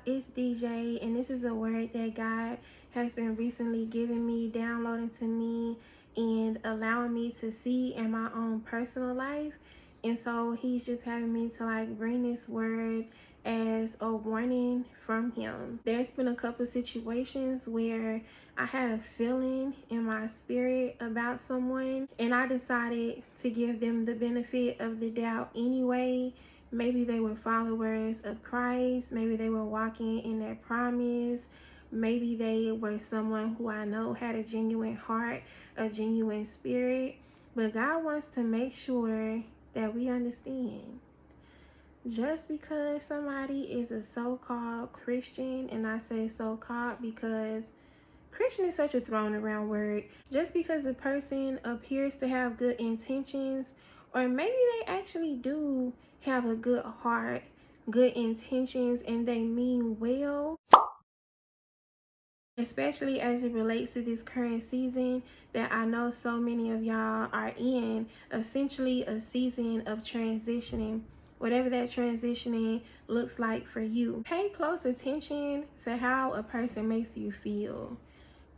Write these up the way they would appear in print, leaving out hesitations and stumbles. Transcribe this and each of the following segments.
it's DJ, and this is a word that God has been recently giving me, downloading to me, and allowing me to see in my own personal life. And so he's just having me to like bring this word as a warning from him. There's been a couple situations where I had a feeling in my spirit about someone, and I decided to give them the benefit of the doubt anyway. Maybe they were followers of Christ. Maybe they were walking in their promise. Maybe they were someone who I know had a genuine heart, a genuine spirit. But God wants to make sure that we understand. Just because somebody is a so-called Christian, and I say so-called because Christian is such a thrown around word. Just because a person appears to have good intentions, or maybe they actually do have a good heart, good intentions, and they mean well, especially as it relates to this current season that I know so many of y'all are in, essentially a season of transitioning. Whatever that transitioning looks like for you, pay close attention to how a person makes you feel.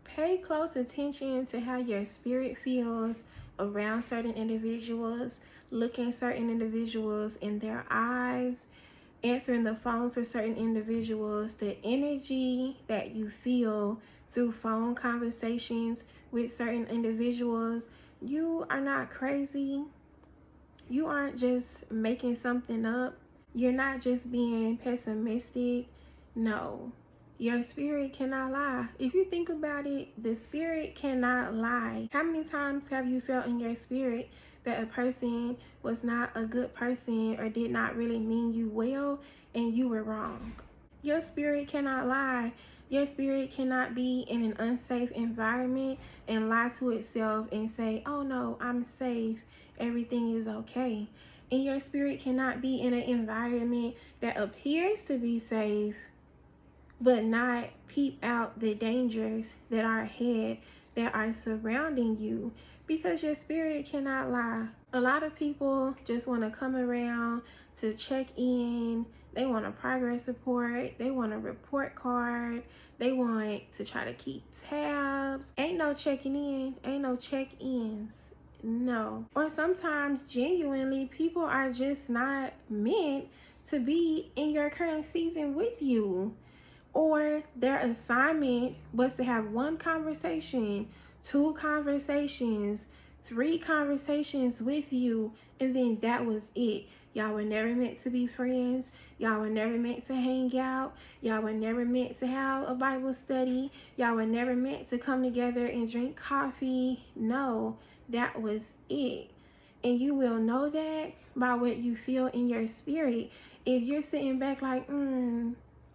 Pay close attention to how your spirit feels around certain individuals, looking certain individuals in their eyes, answering the phone for certain individuals, the energy that you feel through phone conversations with certain individuals. You are not crazy. You aren't just making something up. You're not just being pessimistic. No, your spirit cannot lie. If you think about it, the spirit cannot lie. How many times have you felt in your spirit that a person was not a good person or did not really mean you well and you were wrong? Your spirit cannot lie. Your spirit cannot be in an unsafe environment and lie to itself and say, oh no, I'm safe, everything is okay. And your spirit cannot be in an environment that appears to be safe but not peep out the dangers that are ahead, that are surrounding you, because your spirit cannot lie. A lot of people just want to come around to check in. They want a progress report. They want a report card. They want to try to keep tabs. Ain't no checking in. Ain't no check-ins. No. Or sometimes genuinely people are just not meant to be in your current season with you. Or their assignment was to have one conversation, two conversations, three conversations with you, and then that was it. Y'all were never meant to be friends. Y'all were never meant to hang out. Y'all were never meant to have a Bible study. Y'all were never meant to come together and drink coffee. No, that was it. And you will know that by what you feel in your spirit. If you're sitting back like,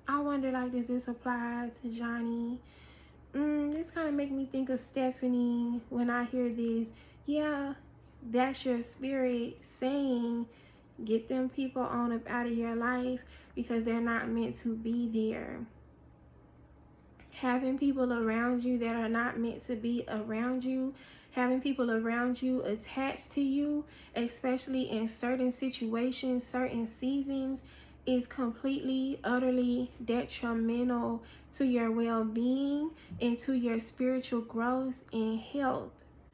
I wonder, like, does this apply to Johnny? This kind of make me think of Stephanie when I hear this. Yeah, that's your spirit saying, get them people on up out of your life because they're not meant to be there. Having people around you that are not meant to be around you, having people around you attached to you, especially in certain situations, certain seasons, is completely, utterly detrimental to your well-being and to your spiritual growth and health.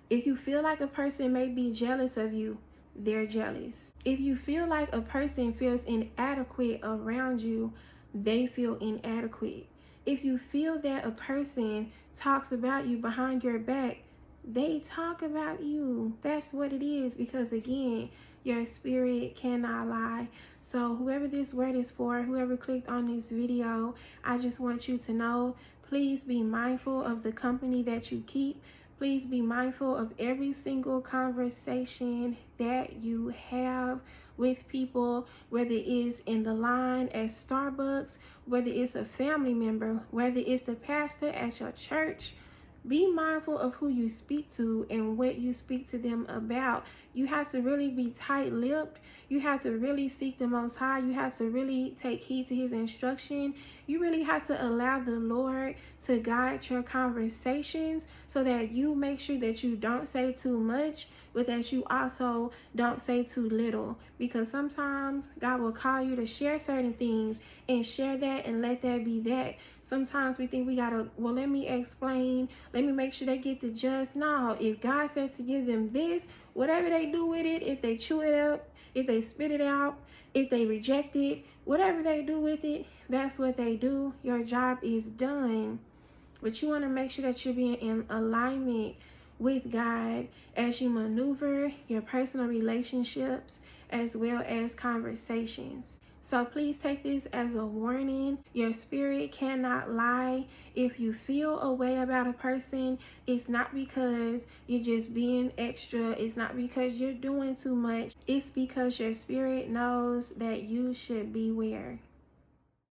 If you feel like a person may be jealous of you, they're jealous. If you feel like a person feels inadequate around you, they feel inadequate. If you feel that a person talks about you behind your back, they talk about you. That's what it is, because again, your spirit cannot lie. So whoever this word is for, whoever clicked on this video, I just want you to know, please be mindful of the company that you keep. Please be mindful of every single conversation that you have with people, whether it's in the line at Starbucks, whether it's a family member, whether it's the pastor at your church. Be mindful of who you speak to and what you speak to them about. You have to really be tight-lipped. You have to really seek the Most High. You have to really take heed to his instruction. You really have to allow the Lord to guide your conversations so that you make sure that you don't say too much, but that you also don't say too little. Because sometimes God will call you to share certain things and share that and let that be that. Sometimes we think we gotta, well, let me explain, let me make sure they get the just. No, if God said to give them this, whatever they do with it, if they chew it up, if they spit it out, if they reject it, whatever they do with it, that's what they do. Your job is done. But you want to make sure that you're being in alignment with God as you maneuver your personal relationships as well as conversations. So please take this as a warning. Your spirit cannot lie. If you feel a way about a person, it's not because you're just being extra. It's not because you're doing too much. It's because your spirit knows that you should beware.